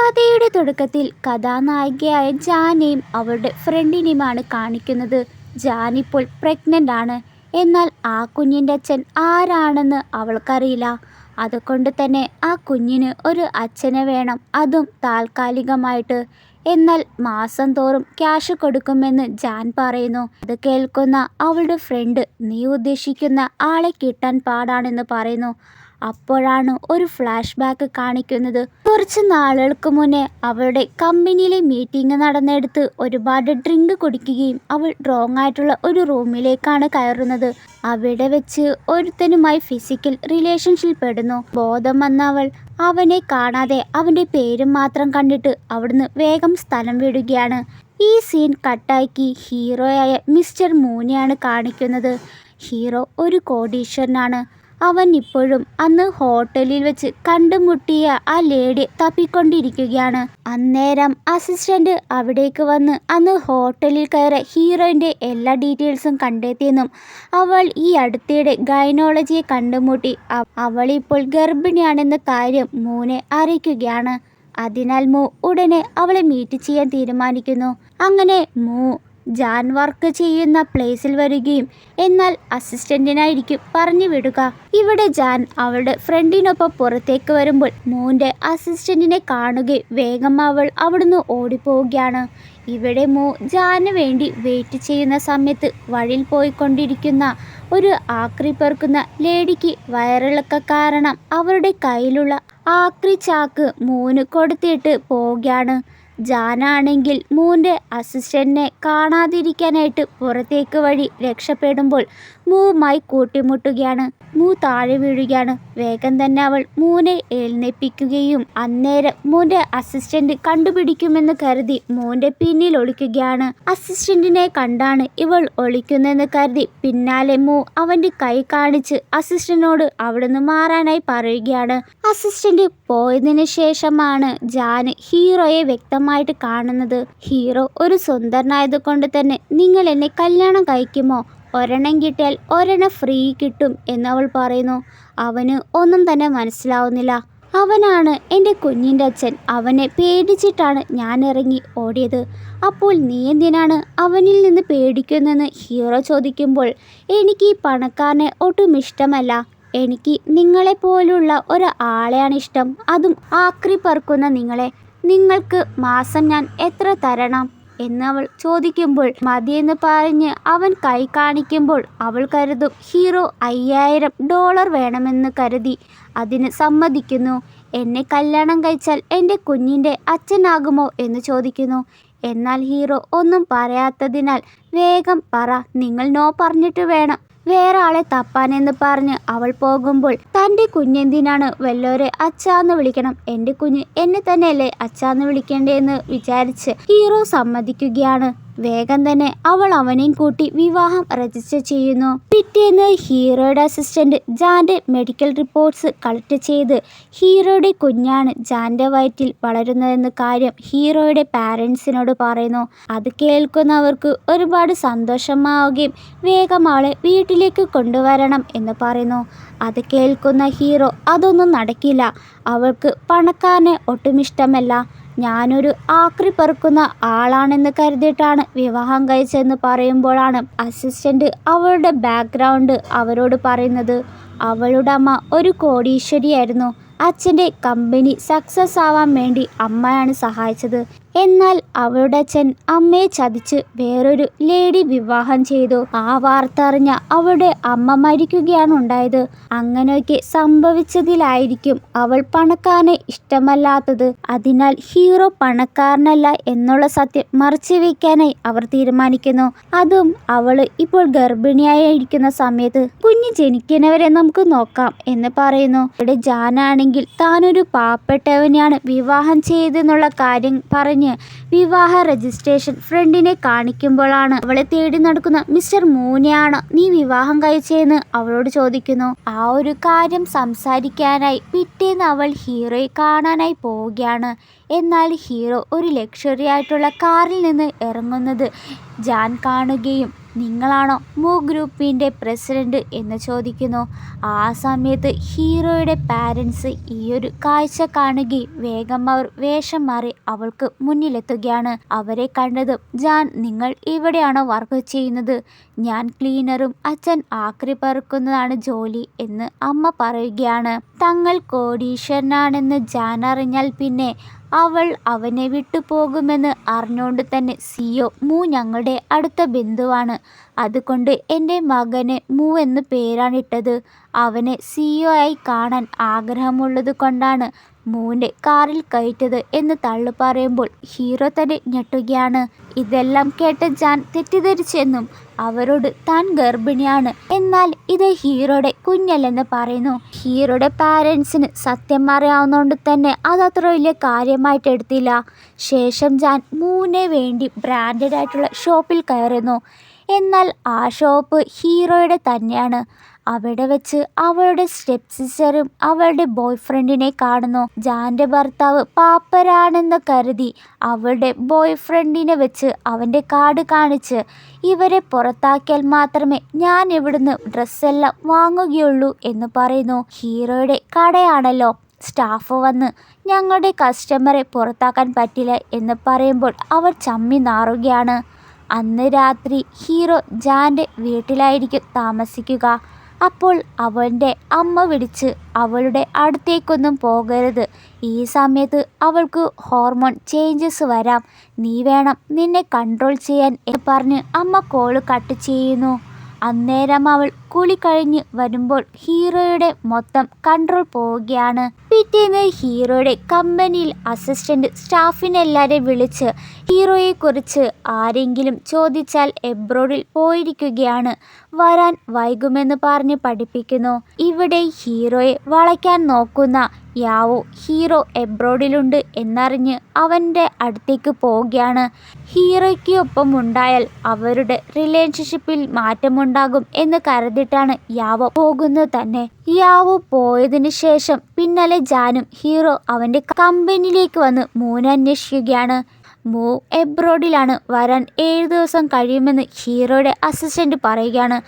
കഥയുടെ തുടക്കത്തിൽ കഥാനായികയായ ജാനെയും അവളുടെ ഫ്രണ്ടിനെയുമാണ് കാണിക്കുന്നത്. ജാൻ ഇപ്പോൾ പ്രഗ്നൻ്റ് ആണ്. എന്നാൽ ആ കുഞ്ഞിൻ്റെ അച്ഛൻ ആരാണെന്ന് അവൾക്കറിയില്ല. അതുകൊണ്ട് തന്നെ ആ കുഞ്ഞിന് ഒരു അച്ഛനെ വേണം, അതും താൽക്കാലികമായിട്ട്. എന്നാൽ മാസം തോറും ക്യാഷ് കൊടുക്കുമെന്ന് ജാൻ പറയുന്നു. അത് കേൾക്കുന്ന അവളുടെ ഫ്രണ്ട് നീ ഉദ്ദേശിക്കുന്ന ആളെ കിട്ടാൻ പാടാണെന്ന് പറയുന്നു. അപ്പോഴാണ് ഒരു ഫ്ലാഷ് ബാക്ക് കാണിക്കുന്നത്. കുറച്ച് നാളുകൾക്ക് മുന്നേ അവളുടെ കമ്പനിയിലെ മീറ്റിംഗ് നടന്നെടുത്ത് ഒരുപാട് ഡ്രിങ്ക് കുടിക്കുകയും അവൾ റോങ് ആയിട്ടുള്ള ഒരു റൂമിലേക്കാണ് കയറുന്നത്. അവിടെ വെച്ച് ഒരുത്തനുമായി ഫിസിക്കൽ റിലേഷൻഷിപ്പ് പെടുന്നു. ബോധം വന്ന അവൾ അവനെ കാണാതെ അവൻ്റെ പേരും മാത്രം കണ്ടിട്ട് അവിടുന്ന് വേഗം സ്ഥലം വിടുകയാണ്. ഈ സീൻ കട്ടാക്കി ഹീറോയായ മിസ്റ്റർ മൂനെയാണ് കാണിക്കുന്നത്. ഹീറോ ഒരു കോടീശ്വരനാണ്. അവൻ ഇപ്പോഴും അന്ന് ഹോട്ടലിൽ വെച്ച് കണ്ടുമുട്ടിയ ആ ലേഡിയെ തപ്പിക്കൊണ്ടിരിക്കുകയാണ്. അന്നേരം അസിസ്റ്റന്റ് അവിടേക്ക് വന്ന് അന്ന് ഹോട്ടലിൽ കയറിയ ഹീറോയിൻ്റെ എല്ലാ ഡീറ്റെയിൽസും കണ്ടെത്തിയെന്നും അവൾ ഈ അടുത്തിടെ ഗൈനോളജിയെ കണ്ടുമുട്ടി അവളിപ്പോൾ ഗർഭിണിയാണെന്ന കാര്യം മൂനെ അറിയിക്കുകയാണ്. അതിനാൽ മൂ ഉടനെ അവളെ മീറ്റ് ചെയ്യാൻ തീരുമാനിക്കുന്നു. അങ്ങനെ മൂ ജാൻ വർക്ക് ചെയ്യുന്ന പ്ലേസിൽ വരികയും എന്നാൽ അസിസ്റ്റന്റിനായിരിക്കും പറഞ്ഞു വിടുക. ഇവിടെ ജാൻ അവളുടെ ഫ്രണ്ടിനൊപ്പം പുറത്തേക്ക് വരുമ്പോൾ മൂൻ്റെ അസിസ്റ്റന്റിനെ കാണുകയും വേഗം അവൾ അവിടുന്ന് ഓടിപ്പോവുകയാണ്. ഇവിടെ മൂ ജാന് വേണ്ടി വെയിറ്റ് ചെയ്യുന്ന സമയത്ത് വഴിയിൽ പോയിക്കൊണ്ടിരിക്കുന്ന ഒരു ആക്രി പെറുക്കുന്ന ലേഡിക്ക് വയറിളക്ക കാരണം അവരുടെ കയ്യിലുള്ള ആക്രി ചാക്ക് മൂന് കൊടുത്തിട്ട് പോവുകയാണ്. ജാനാണെങ്കിൽ മൂൻ്റെ അസിസ്റ്റന്റിനെ കാണാതിരിക്കാനായിട്ട് പുറത്തേക്ക് വഴി രക്ഷപ്പെടുമ്പോൾ മൂവുമായി കൂട്ടിമുട്ടുകയാണ്. മൂ താഴെ വീഴുകയാണ്. വേഗം തന്നെ അവൾ മൂനെ എഴുന്നേൽപ്പിക്കുകയും അന്നേരം മൂൻ്റെ അസിസ്റ്റന്റ് കണ്ടുപിടിക്കുമെന്ന് കരുതി മൂൻ്റെ പിന്നിൽ ഒളിക്കുകയാണ്. അസിസ്റ്റന്റിനെ കണ്ടാണ് ഇവൾ ഒളിക്കുന്നെന്ന് കരുതി പിന്നാലെ മൂ അവൻ്റെ കൈ കാണിച്ച് അസിസ്റ്റന്റിനോട് അവിടുന്ന് മാറാനായി പറയുകയാണ്. അസിസ്റ്റന്റ് പോയതിനു ശേഷമാണ് ജാന് ഹീറോയെ വ്യക്തമായിട്ട് കാണുന്നത്. ഹീറോ ഒരു സുന്ദരനായത് കൊണ്ട് തന്നെ നിങ്ങൾ എന്നെ കല്യാണം കഴിക്കുമോ? ഒരെണ്ണം കിട്ടിയാൽ ഒരെണ്ണം ഫ്രീ കിട്ടും എന്നവൾ പറയുന്നു. അവന് ഒന്നും തന്നെ മനസ്സിലാവുന്നില്ല. അവനാണ് എൻ്റെ കുഞ്ഞിൻ്റെ അച്ഛൻ. അവനെ പേടിച്ചിട്ടാണ് ഞാൻ ഇറങ്ങി ഓടിയത്. അപ്പോൾ നീ എന്തിനാണ് അവനിൽ നിന്ന് പേടിക്കുന്നതെന്ന് ഹീറോ ചോദിക്കുമ്പോൾ എനിക്ക് ഈ പണക്കാരനെ ഒട്ടും ഇഷ്ടമല്ല. എനിക്ക് നിങ്ങളെപ്പോലുള്ള ഒരാളെയാണ് ഇഷ്ടം, അതും ആക്രി പറക്കുന്ന നിങ്ങളെ. നിങ്ങൾക്ക് മാസം ഞാൻ എത്ര തരണം എന്നവൾ ചോദിക്കുമ്പോൾ മതിയെന്ന് പറഞ്ഞ് അവൻ കൈ കാണിക്കുമ്പോൾ അവൾ കരുതും ഹീറോ $5000 വേണമെന്ന് കരുതി അതിന് സമ്മതിക്കുന്നു. എന്നെ കല്യാണം കഴിച്ചാൽ എൻ്റെ കുഞ്ഞിൻ്റെ അച്ഛനാകുമോ എന്ന് ചോദിക്കുന്നു. എന്നാൽ ഹീറോ ഒന്നും പറയാത്തതിനാൽ വേഗം പറ, നിങ്ങൾ നോ പറഞ്ഞിട്ട് വേണം വേറെ ആളെ തപ്പാനെന്ന് പറഞ്ഞ് അവൾ പോകുമ്പോൾ തൻ്റെ കുഞ്ഞെന്തിനാണ് വല്ലോരെ അച്ഛാന്ന് വിളിക്കണം, എൻ്റെ കുഞ്ഞ് എന്നെ തന്നെയല്ലേ അച്ഛാന്ന് വിളിക്കേണ്ടതെന്ന് വിചാരിച്ച് ഹീറോ സമ്മതിക്കുകയാണ്. വേഗം തന്നെ അവൾ അവനെയും കൂട്ടി വിവാഹം രജിസ്റ്റർ ചെയ്യുന്നു. പിറ്റേന്ന് ഹീറോയുടെ അസിസ്റ്റന്റ് ജാൻ്റെ മെഡിക്കൽ റിപ്പോർട്ട്സ് കളക്ട് ചെയ്ത് ഹീറോയുടെ കുഞ്ഞാണ് ജാൻ്റെ വയറ്റിൽ വളരുന്നതെന്ന കാര്യം ഹീറോയുടെ പാരൻസിനോട് പറയുന്നു. അത് കേൾക്കുന്നവർക്ക് ഒരുപാട് സന്തോഷമാവുകയും വേഗം അവളെ വീട്ടിലേക്ക് കൊണ്ടുവരണം എന്ന് പറയുന്നു. അത് കേൾക്കുന്ന ഹീറോ അതൊന്നും നടക്കില്ല, അവൾക്ക് പണക്കാരനെ ഒട്ടും ഇഷ്ടമല്ല, ഞാനൊരു ആക്രി പെറുക്കുന്ന ആളാണെന്ന് കരുതിയിട്ടാണ് വിവാഹം കഴിച്ചതെന്ന് പറയുമ്പോഴാണ് അസിസ്റ്റന്റ് അവളുടെ ബാക്ക്ഗ്രൗണ്ട് അവരോട് പറയുന്നത്. അവളുടെ അമ്മ ഒരു കോടീശ്വരിയായിരുന്നു. അച്ഛൻ്റെ കമ്പനി സക്സസ് ആവാൻ വേണ്ടി അമ്മയാണ് സഹായിച്ചത്. എന്നാൽ അവളുടെ അച്ഛൻ അമ്മയെ ചതിച്ച് വേറൊരു ലേഡി വിവാഹം ചെയ്തു. ആ വാർത്ത അറിഞ്ഞ അവളുടെ അമ്മ മരിക്കുകയാണ് ഉണ്ടായത്. അങ്ങനെയൊക്കെ സംഭവിച്ചതിലായിരിക്കും അവൾ പണക്കാരനെ ഇഷ്ടമല്ലാത്തത്. അതിനാൽ ഹീറോ പണക്കാരനല്ല എന്നുള്ള സത്യം മറച്ചു വയ്ക്കാനായി അവർ തീരുമാനിക്കുന്നു. അതും അവൾ ഇപ്പോൾ ഗർഭിണിയായിരിക്കുന്ന സമയത്ത് കുഞ്ഞ് ജനിക്കുന്നവരെ നമുക്ക് നോക്കാം എന്ന് പറയുന്നു. ഇവിടെ ജാനാണെങ്കിൽ താനൊരു പാവപ്പെട്ടവനെയാണ് വിവാഹം ചെയ്തെന്നുള്ള കാര്യം പറഞ്ഞ് വിവാഹ രജിസ്ട്രേഷൻ ഫ്രണ്ടിനെ കാണിക്കുമ്പോഴാണ് അവളെ തേടി നടക്കുന്ന മിസ്റ്റർ മൂനെയാണ് നീ വിവാഹം കഴിച്ചതെന്ന് അവളോട് ചോദിക്കുന്നു. ആ ഒരു കാര്യം സംസാരിക്കാനായി പിറ്റേന്ന് അവൾ ഹീറോയെ കാണാനായി പോവുകയാണ്. എന്നാൽ ഹീറോ ഒരു ലക്ഷറി ആയിട്ടുള്ള കാറിൽ നിന്ന് ഇറങ്ങുന്നത് ജാൻ കാണുകയും നിങ്ങളാണോ മൂ ഗ്രൂപ്പിൻ്റെ പ്രസിഡന്റ് എന്ന് ചോദിക്കുന്നു. ആ സമയത്ത് ഹീറോയുടെ പാരൻസ് ഈയൊരു കാഴ്ച കാണുകയും വേഗം അവർ വേഷം മാറി അവൾക്ക് മുന്നിലെത്തുകയാണ്. അവരെ കണ്ടതും ജാൻ, നിങ്ങൾ ഇവിടെയാണോ വർക്ക് ചെയ്യുന്നത്? ഞാൻ ക്ലീനറും അച്ഛൻ ആക്രി പെറുക്കുന്നതാണ് ജോലി എന്ന് അമ്മ പറയുകയാണ്. തങ്ങൾ കോടീശ്വരനാണെന്ന് ജാൻ അറിഞ്ഞാൽ പിന്നെ അവൾ അവനെ വിട്ടുപോകുമെന്ന് അറിഞ്ഞുകൊണ്ട് തന്നെ സിഒ മൂ ഞങ്ങളുടെ അടുത്ത ബന്ധുവാണ്. അതുകൊണ്ട് എൻ്റെ മകന് മൂ എന്ന് പേരാണിട്ടത്. അവനെ സിഒ ആയി കാണാൻ ആഗ്രഹമുള്ളത് കൊണ്ടാണ് മൂൻ്റെ കാറിൽ കയറ്റത് എന്ന് തള്ളു പറയുമ്പോൾ ഹീറോ തന്നെ ഞെട്ടുകയാണ്. ഇതെല്ലാം കേട്ട ജാൻ തെറ്റിദ്ധരിച്ചെന്നും അവരോട് താൻ ഗർഭിണിയാണ്, എന്നാൽ ഇത് ഹീറോയുടെ കുഞ്ഞല്ലെന്ന് പറയുന്നു. ഹീറോയുടെ പാരൻസിന് സത്യം അറിയാവുന്നതുകൊണ്ട് തന്നെ അതത്ര വലിയ കാര്യമായിട്ട് എടുത്തില്ല. ശേഷം ജാൻ മൂനെ വേണ്ടി ബ്രാൻഡഡ് ആയിട്ടുള്ള ഷോപ്പിൽ കയറുന്നു. എന്നാൽ ആ ഷോപ്പ് ഹീറോയുടെ തന്നെയാണ്. അവിടെ വെച്ച് അവളുടെ സ്റ്റെപ്പ് സിസ്റ്ററും അവളുടെ ബോയ് ഫ്രണ്ടിനെ കാണുന്നു. ജാൻ്റെ ഭർത്താവ് പാപ്പരാണെന്ന് കരുതി അവളുടെ ബോയ് ഫ്രണ്ടിനെ വെച്ച് അവൻ്റെ കാർഡ് കാണിച്ച് ഇവരെ പുറത്താക്കിയാൽ മാത്രമേ ഞാൻ ഇവിടുന്ന് ഡ്രസ്സെല്ലാം വാങ്ങുകയുള്ളൂ എന്ന് പറയുന്നു. ഹീറോയുടെ കടയാണല്ലോ. സ്റ്റാഫ് വന്ന് ഞങ്ങളുടെ കസ്റ്റമറെ പുറത്താക്കാൻ പറ്റില്ല എന്ന് പറയുമ്പോൾ അവർ ചമ്മി നാറുകയാണ്. അന്ന് രാത്രി ഹീറോ ജാൻ്റെ വീട്ടിലായിരിക്കും താമസിക്കുക. അപ്പോൾ അവൻ്റെ അമ്മ വിളിച്ച് അവളുടെ അടുത്തേക്കൊന്നും പോകരുത്, ഈ സമയത്ത് അവൾക്ക് ഹോർമോൺ ചേഞ്ചസ് വരാം, നീ വേണം നിന്നെ കൺട്രോൾ ചെയ്യാൻ എന്ന് പറഞ്ഞ് അമ്മ കോള് കട്ട് ചെയ്യുന്നു. അന്നേരം അവൾ കുളി കഴിഞ്ഞ് വരുമ്പോൾ ഹീറോയുടെ മൊത്തം കൺട്രോൾ പോവുകയാണ്. പിറ്റേന്ന് ഹീറോയുടെ കമ്പനിയിൽ അസിസ്റ്റന്റ് സ്റ്റാഫിനെല്ലാവരെയും വിളിച്ച് ഹീറോയെക്കുറിച്ച് ആരെങ്കിലും ചോദിച്ചാൽ എബ്രോഡിൽ പോയിരിക്കുകയാണ്, വരാൻ വൈകുമെന്ന് പറഞ്ഞ് പഠിപ്പിക്കുന്നു. ഇവിടെ ഹീറോയെ വളയ്ക്കാൻ നോക്കുന്ന യാവോ ഹീറോ എബ്രോഡിലുണ്ട് എന്നറിഞ്ഞ് അവൻ്റെ അടുത്തേക്ക് പോവുകയാണ്. ഹീറോയ്ക്ക് ഒപ്പം ഉണ്ടായാൽ അവരുടെ റിലേഷൻഷിപ്പിൽ മാറ്റമുണ്ടാകും എന്ന് കരുതിയിട്ടാണ് യാവോ പോകുന്നത് തന്നെ. യാവോ പോയതിനു ശേഷം പിന്നാലെ ജാനും ഹീറോ അവൻ്റെ കമ്പനിയിലേക്ക് വന്ന് മൂനെ അന്വേഷിക്കുകയാണ്. മൂ എബ്രോഡിലാണ്, വരാൻ 7 ദിവസം കഴിയുമെന്ന് ഹീറോയുടെ അസിസ്റ്റന്റ് പറയുകയാണ്.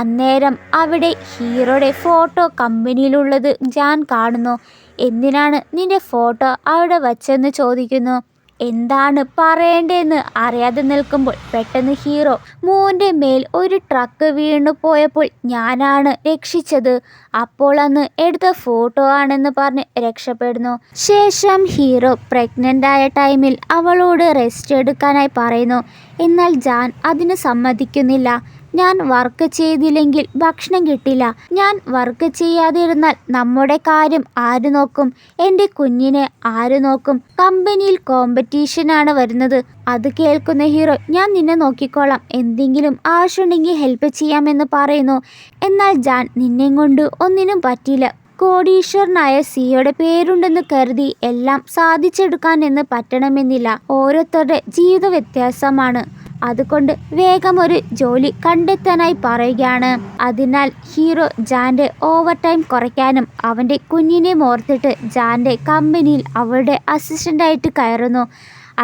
അന്നേരം അവിടെ ഹീറോയുടെ ഫോട്ടോ കമ്പനിയിലുള്ളത് ജാൻ കാണുന്നു. എന്തിനാണ് നിന്റെ ഫോട്ടോ അവിടെ വച്ചെന്ന് ചോദിക്കുന്നു. എന്താണ് പറയേണ്ടതെന്ന് അറിയാതെ നിൽക്കുമ്പോൾ പെട്ടെന്ന് ഹീറോ മൂൻ്റെ മേൽ ഒരു ട്രക്ക് വീണു പോയപ്പോൾ ഞാനാണ് രക്ഷിച്ചത്, അപ്പോൾ അന്ന് എടുത്ത ഫോട്ടോ ആണെന്ന് പറഞ്ഞ് രക്ഷപ്പെടുന്നു. ശേഷം ഹീറോ പ്രഗ്നൻ്റ് ആയ ടൈമിൽ അവളോട് റെസ്റ്റ് എടുക്കാനായി പറയുന്നു. എന്നാൽ ജാൻ അതിന് സമ്മതിക്കുന്നില്ല. ഞാൻ വർക്ക് ചെയ്തില്ലെങ്കിൽ ഭക്ഷണം കിട്ടില്ല, ഞാൻ വർക്ക് ചെയ്യാതിരുന്നാൽ നമ്മുടെ കാര്യം ആര് നോക്കും, എൻ്റെ കുഞ്ഞിനെ ആര് നോക്കും, കമ്പനിയിൽ കോമ്പറ്റീഷനാണ് വരുന്നത്. അത് കേൾക്കുന്ന ഹീറോ ഞാൻ നിന്നെ നോക്കിക്കോളാം, എന്തെങ്കിലും ആവശ്യമുണ്ടെങ്കിൽ ഹെൽപ്പ് ചെയ്യാമെന്ന് പറയുന്നു. എന്നാൽ ജാൻ നിന്നെ കൊണ്ട് ഒന്നിനും പറ്റില്ല, കോടീശ്വരനായ സിയുടെ പേരുണ്ടെന്ന് കരുതി എല്ലാം സാധിച്ചെടുക്കാനെന്ന് പറ്റണമെന്നില്ല, ഓരോരുത്തരുടെ ജീവിത വ്യത്യാസമാണ്, അതുകൊണ്ട് വേഗം ഒരു ജോലി കണ്ടെത്താനായി പറയുകയാണ്. അതിനാൽ ഹീറോ ജാൻ്റെ ഓവർ ടൈം കുറയ്ക്കാനും അവൻ്റെ കുഞ്ഞിനെ ഓർത്തിട്ട് ജാൻ്റെ കമ്പനിയിൽ അവളുടെ അസിസ്റ്റൻ്റായിട്ട് കയറുന്നു.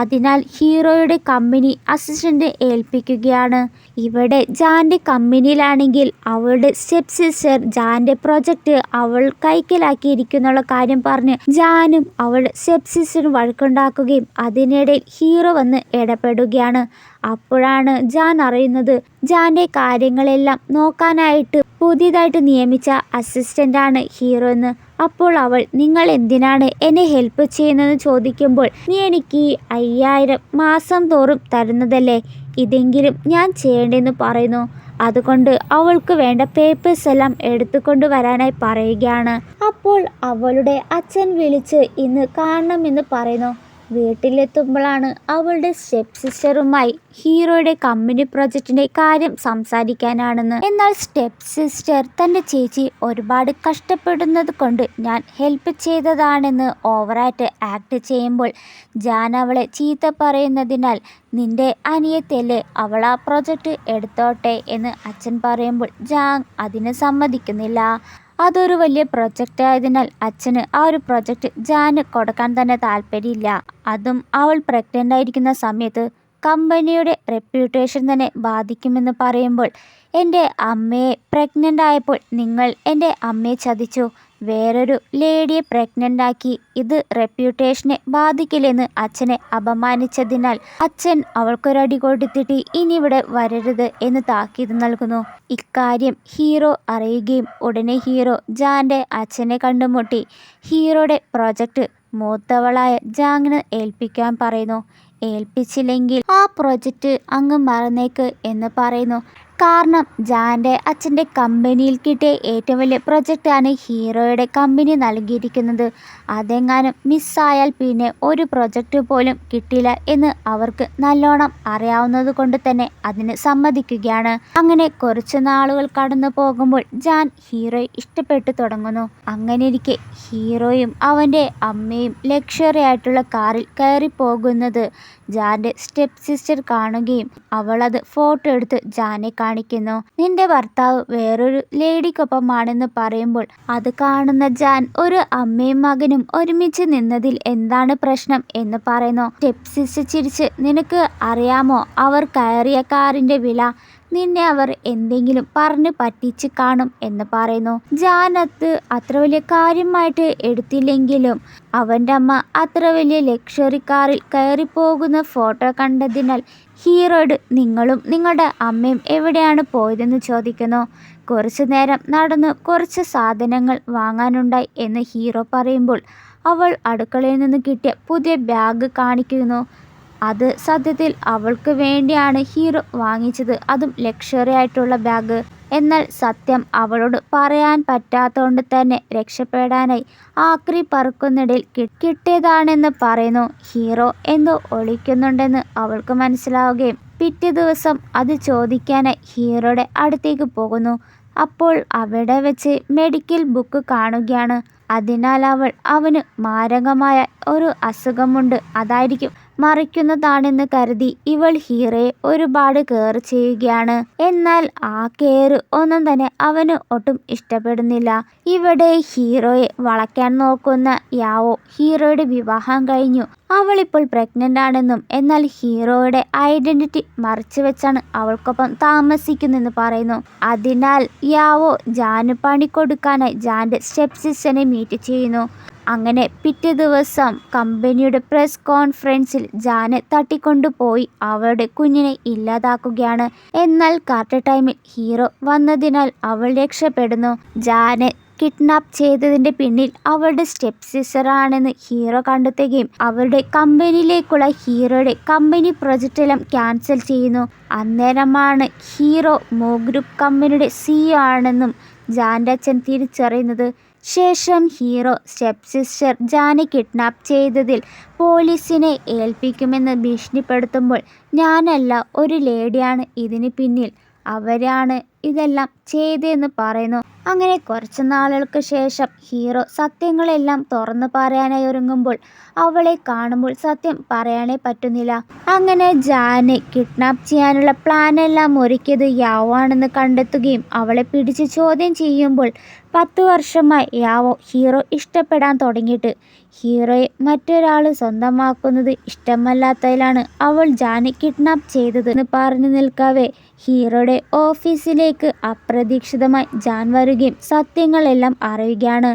അതിനാൽ ഹീറോയുടെ കമ്പനി അസിസ്റ്റൻ്റ് ഏൽപ്പിക്കുകയാണ്. ഇവിടെ ജാൻ്റെ കമ്പനിയിലാണെങ്കിൽ അവളുടെ സ്റ്റെപ്പ് സിസ്റ്റർ ജാൻ്റെ പ്രൊജക്റ്റ് അവൾ കൈക്കലാക്കിയിരിക്കുന്നുള്ള കാര്യം പറഞ്ഞ് ജാനും അവളുടെ സ്റ്റെപ്പ് സിസ്റ്ററും വഴക്കുണ്ടാക്കുകയും അതിനിടയിൽ ഹീറോ വന്ന് ഇടപെടുകയാണ്. അപ്പോഴാണ് ജാൻ അറിയുന്നത് ജാൻ്റെ കാര്യങ്ങളെല്ലാം നോക്കാനായിട്ട് പുതിയതായിട്ട് നിയമിച്ച അസിസ്റ്റൻ്റാണ് ഹീറോ എന്ന്. അപ്പോൾ അവൾ നിങ്ങൾ എന്തിനാണ് എന്നെ ഹെൽപ്പ് ചെയ്യുന്നതെന്ന് ചോദിക്കുമ്പോൾ നീ എനിക്ക് 5000 മാസം തോറും തരുന്നതല്ലേ, ഇതെങ്കിലും ഞാൻ ചെയ്യേണ്ടെന്ന് പറയുന്നു. അതുകൊണ്ട് അവൾക്ക് വേണ്ട പേപ്പേഴ്സ് എല്ലാം എടുത്തുകൊണ്ട് വരാനായി പറയുകയാണ്. അപ്പോൾ അവളുടെ അച്ഛൻ വിളിച്ച് ഇന്ന് കാണണമെന്ന് പറയുന്നു. വീട്ടിലെത്തുമ്പോഴാണ് അവളുടെ സ്റ്റെപ്പ് സിസ്റ്ററുമായി ഹീറോയുടെ കമ്പനി പ്രൊജക്റ്റിൻ്റെ കാര്യം സംസാരിക്കാനാണെന്ന്. എന്നാൽ സ്റ്റെപ്പ് സിസ്റ്റർ തൻ്റെ ചേച്ചി ഒരുപാട് കഷ്ടപ്പെടുന്നത് കൊണ്ട് ഞാൻ ഹെൽപ്പ് ചെയ്തതാണെന്ന് ഓവറായിട്ട് ആക്ട് ചെയ്യുമ്പോൾ ജാൻ അവളെ ചീത്ത പറയുന്നതിനാൽ നിന്റെ അനിയത്തിയല്ലേ, അവൾ ആ പ്രൊജക്റ്റ് എടുത്തോട്ടെ എന്ന് അച്ഛൻ പറയുമ്പോൾ ജാൻ അതിന് സമ്മതിക്കുന്നില്ല. അതൊരു വലിയ പ്രൊജക്റ്റ് ആയതിനാൽ അച്ഛന് ആ ഒരു പ്രൊജക്റ്റ് ജാന് കൊടുക്കാൻ തന്നെ താല്പര്യമില്ല. അതും അവൾ പ്രഗ്നൻ്റ് ആയിരിക്കുന്ന സമയത്ത് കമ്പനിയുടെ റെപ്യൂട്ടേഷൻ തന്നെ ബാധിക്കുമെന്ന് പറയുമ്പോൾ, എൻ്റെ അമ്മയെ പ്രഗ്നൻ്റ് ആയപ്പോൾ നിങ്ങൾ എൻ്റെ അമ്മയെ ചതിച്ചു, വേറൊരു ലേഡിയെ പ്രഗ്നൻ്റ് ആക്കി, ഇത് റെപ്യൂട്ടേഷനെ ബാധിക്കില്ലെന്ന് അച്ഛനെ അപമാനിച്ചതിനാൽ അച്ഛൻ അവൾക്കൊരടി കൊടുത്തിട്ട് ഇനി ഇവിടെ വരരുത് എന്ന് താക്കീത് നൽകുന്നു. ഇക്കാര്യം ഹീറോ അറിയുകയും ഉടനെ ഹീറോ ജാൻ്റെ അച്ഛനെ കണ്ടുമുട്ടി ഹീറോയുടെ പ്രൊജക്റ്റ് മൂത്തവളായ ജാങ്ങിന് ഏൽപ്പിക്കാൻ പറയുന്നു. ഏൽപ്പിച്ചില്ലെങ്കിൽ ആ പ്രൊജക്റ്റ് അങ്ങ് മറന്നേക്ക് എന്ന് പറയുന്നു. കാരണം ജാൻ്റെ അച്ഛൻ്റെ കമ്പനിയിൽ കിട്ടിയ ഏറ്റവും വലിയ പ്രൊജക്റ്റാണ് ഹീറോയുടെ കമ്പനി നൽകിയിരിക്കുന്നത്. അതെങ്ങാനും മിസ്സായാൽ പിന്നെ ഒരു പ്രൊജക്റ്റ് പോലും കിട്ടില്ല എന്ന് അവർക്ക് നല്ലോണം അറിയാവുന്നത് കൊണ്ട് തന്നെ അതിന് സമ്മതിക്കുകയാണ്. അങ്ങനെ കുറച്ച് നാളുകൾ കടന്നു പോകുമ്പോൾ ജാൻ ഹീറോയെ ഇഷ്ടപ്പെട്ടു തുടങ്ങുന്നു. അങ്ങനെയിരിക്കെ ഹീറോയും അവൻ്റെ അമ്മയും ലക്ഷറി ആയിട്ടുള്ള കാറിൽ കയറി പോകുന്നത് ജാൻ്റെ സ്റ്റെപ്പ് സിസ്റ്റർ കാണുകയും അവളത് ഫോട്ടോ എടുത്ത് ജാനെ കാണിക്കുന്നു. നിന്റെ ഭർത്താവ് വേറൊരു ലേഡിക്കൊപ്പമാണെന്ന് പറയുമ്പോൾ അത് കാണുന്ന ജാൻ, ഒരു അമ്മയും മകനും ഒരുമിച്ച് നിന്നതിൽ എന്താണ് പ്രശ്നം എന്ന് പറയുന്നു. സ്റ്റെപ്പ് സിസ്റ്റർ ചിരിച്ച്, നിനക്ക് അറിയാമോ അവർ കയറിയ കാറിൻ്റെ വില? നിന്നെ അവർ എന്തെങ്കിലും പറഞ്ഞ് പറ്റിച്ച് കാണും എന്ന് പറയുന്നു. ജാൻ അത് അത്ര വലിയ കാര്യമായിട്ട് എടുത്തില്ലെങ്കിലും അവൻ്റെ അമ്മ അത്ര വലിയ ലക്ഷറി കാറിൽ കയറിപ്പോകുന്ന ഫോട്ടോ കണ്ടതിനാൽ ഹീറോയോട് നിങ്ങളും നിങ്ങളുടെ അമ്മയും എവിടെയാണ് പോയതെന്ന് ചോദിക്കുന്നു. കുറച്ചു നേരം നടന്ന് കുറച്ച് സാധനങ്ങൾ വാങ്ങാനുണ്ടായി എന്ന് ഹീറോ പറയുമ്പോൾ അവൾ അടുക്കളയിൽ നിന്ന് കിട്ടിയ പുതിയ ബാഗ് കാണിക്കുന്നു. അത് സത്യത്തിൽ അവൾക്ക് വേണ്ടിയാണ് ഹീറോ വാങ്ങിച്ചത്, അതും ലക്ഷറി ആയിട്ടുള്ള ബാഗ്. എന്നാൽ സത്യം അവളോട് പറയാൻ പറ്റാത്തതുകൊണ്ട് തന്നെ രക്ഷപ്പെടാനായി ആക്രി പറക്കുന്നിടയിൽ കിട്ടിയതാണെന്ന് പറയുന്നു. ഹീറോ എന്തോ ഒളിക്കുന്നുണ്ടെന്ന് അവൾക്ക് മനസ്സിലാവുകയും പിറ്റേ ദിവസം അത് ചോദിക്കാനായി ഹീറോയുടെ അടുത്തേക്ക് പോകുന്നു. അപ്പോൾ അവിടെ വെച്ച് മെഡിക്കൽ ബുക്ക് കാണുകയാണ്. അതിനാൽ അവന് മാരകമായ ഒരു അസുഖമുണ്ട്, അതായിരിക്കും മറിക്കുന്നതാണെന്ന് കരുതി ഇവൾ ഹീറോയെ ഒരുപാട് കെയർ ചെയ്യുകയാണ്. എന്നാൽ ആ കെയർ ഒന്നും തന്നെ അവന് ഒട്ടും ഇഷ്ടപ്പെടുന്നില്ല. ഇവിടെ ഹീറോയെ വളയ്ക്കാൻ നോക്കുന്ന യാവോ ഹീറോയുടെ വിവാഹം കഴിഞ്ഞു, അവളിപ്പോൾ പ്രഗ്നൻ്റ് ആണെന്നും എന്നാൽ ഹീറോയുടെ ഐഡന്റിറ്റി മറച്ചു വെച്ചാണ് അവൾക്കൊപ്പം താമസിക്കുന്നെന്ന് പറയുന്നു. അതിനാൽ യാവോ ജാന് പണി കൊടുക്കാനായി ജാൻ്റെ സ്റ്റെപ്പ് സിസ്റ്ററിനെ മീറ്റ് ചെയ്യുന്നു. അങ്ങനെ പിറ്റേ ദിവസം കമ്പനിയുടെ പ്രസ് കോൺഫറൻസിൽ ജാനെ തട്ടിക്കൊണ്ടുപോയി അവളുടെ കുഞ്ഞിനെ ഇല്ലാതാക്കുകയാണ്. എന്നാൽ കറക്റ്റ് ടൈമിൽ ഹീറോ വന്നതിനാൽ അവൾ രക്ഷപ്പെടുന്നു. ജാനെ കിഡ്നാപ്പ് ചെയ്തതിൻ്റെ പിന്നിൽ അവളുടെ സ്റ്റെപ്പ് സിസ്റ്റർ ആണെന്ന് ഹീറോ കണ്ടെത്തുകയും അവരുടെ കമ്പനിയിലേക്കുള്ള ഹീറോയുടെ കമ്പനി പ്രൊജക്റ്റ് എല്ലാം ക്യാൻസൽ ചെയ്യുന്നു. അന്നേരമാണ് ഹീറോ ഗ്രൂപ്പ് കമ്പനിയുടെ CEO ആണെന്നും ജാൻ്റെ അച്ഛൻ തിരിച്ചറിയുന്നത്. ശേഷം hero step sister Jane kidnap ചെയ്തതിൽ പോലീസിനെ ഏൽപ്പിക്കുമെന്ന് ഭീഷണിപ്പെടുത്തുമ്പോൾ, ഞാനല്ല, ഒരു ലേഡിയാണ് ഇതിന് പിന്നിൽ, അവരാണ് ഇതെല്ലാം ചെയ്തതെന്ന് പറയുന്നു. അങ്ങനെ കുറച്ച് നാളുകൾക്ക് ശേഷം ഹീറോ സത്യങ്ങളെല്ലാം തുറന്നു പറയാനായി ഒരുങ്ങുമ്പോൾ അവളെ കാണുമ്പോൾ സത്യം പറയാനേ പറ്റുന്നില്ല. അങ്ങനെ ജാനെ കിഡ്നാപ്പ് ചെയ്യാനുള്ള പ്ലാനെല്ലാം ഒരുക്കിയത് യാവോ ആണെന്ന് കണ്ടെത്തുകയും അവളെ പിടിച്ച് ചോദ്യം ചെയ്യുമ്പോൾ 10 വർഷമായി യാവോ ഹീറോ ഇഷ്ടപ്പെടാൻ തുടങ്ങിയിട്ട് ഹീറോയെ മറ്റൊരാൾ സ്വന്തമാക്കുന്നത് ഇഷ്ടമല്ലാത്തതിലാണ് അവൾ ജാനെ കിഡ്നാപ്പ് ചെയ്തത് എന്ന് പറഞ്ഞു നിൽക്കവേ ഹീറോയുടെ ഓഫീസിലേക്ക് അപ്രതീക്ഷിതമായി ജാൻ വരികയും സത്യങ്ങളെല്ലാം അറിയുകയാണ്.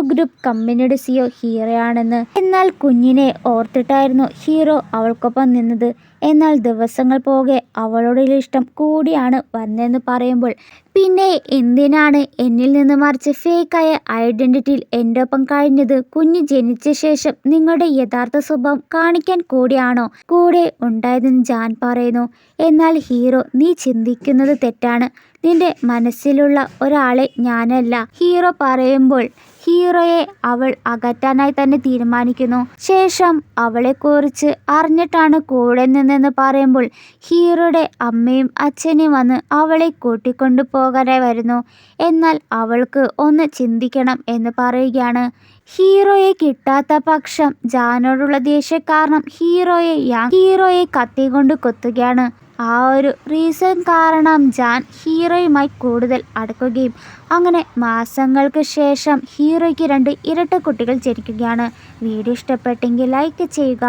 ഗ്രൂപ്പ് കമ്പനിയുടെ CEO ഹീറോയാണെന്ന്. എന്നാൽ കുഞ്ഞിനെ ഓർത്തിട്ടായിരുന്നു ഹീറോ അവൾക്കൊപ്പം നിന്നത്. എന്നാൽ ദിവസങ്ങൾ പോകെ അവളോടുള്ള ഇഷ്ടം കൂടിയാണ് വന്നതെന്ന് പറയുമ്പോൾ, പിന്നെ എന്തിനാണ് എന്നിൽ നിന്ന് മറിച്ച് ഫേക്കായ ഐഡന്റിറ്റിയിൽ എൻ്റെ ഒപ്പം കഴിഞ്ഞത്? കുഞ്ഞ് ജനിച്ച ശേഷം നിങ്ങളുടെ യഥാർത്ഥ സ്വഭാവം കാണിക്കാൻ കൂടിയാണോ കൂടെ ഉണ്ടായതെന്ന് ജാൻ പറയുന്നു. എന്നാൽ ഹീറോ, നീ ചിന്തിക്കുന്നത് തെറ്റാണ്, നിന്റെ മനസ്സിലുള്ള ഒരാളെ ഞാനല്ല. ഹീറോ പറയുമ്പോൾ ഹീറോയെ അവൾ അകറ്റാനായി തന്നെ തീരുമാനിക്കുന്നു. ശേഷം അവളെക്കുറിച്ച് അറിഞ്ഞിട്ടാണ് കൂടെ നിന്നെന്ന് പറയുമ്പോൾ ഹീറോയുടെ അമ്മയും അച്ഛനും വന്ന് അവളെ കൂട്ടിക്കൊണ്ടു പോകാനായി വരുന്നു. എന്നാൽ അവൾക്ക് ഒന്ന് ചിന്തിക്കണം എന്ന് പറയുകയാണ്. ഹീറോയെ കിട്ടാത്ത പക്ഷം ജാനോടുള്ള ദേഷ്യം കാരണം ഹീറോയെ കത്തികൊണ്ട് കൊത്തുകയാണ്. ആ ഒരു റീസൺ കാരണം ജാൻ ഹീറോയുമായി കൂടുതൽ അടുക്കുകയും അങ്ങനെ മാസങ്ങൾക്ക് ശേഷം ഹീറോയ്ക്ക് 2 ഇരട്ട കുട്ടികൾ ജനിക്കുകയാണ്. വീഡിയോ ഇഷ്ടപ്പെട്ടെങ്കിൽ ലൈക്ക് ചെയ്യുക.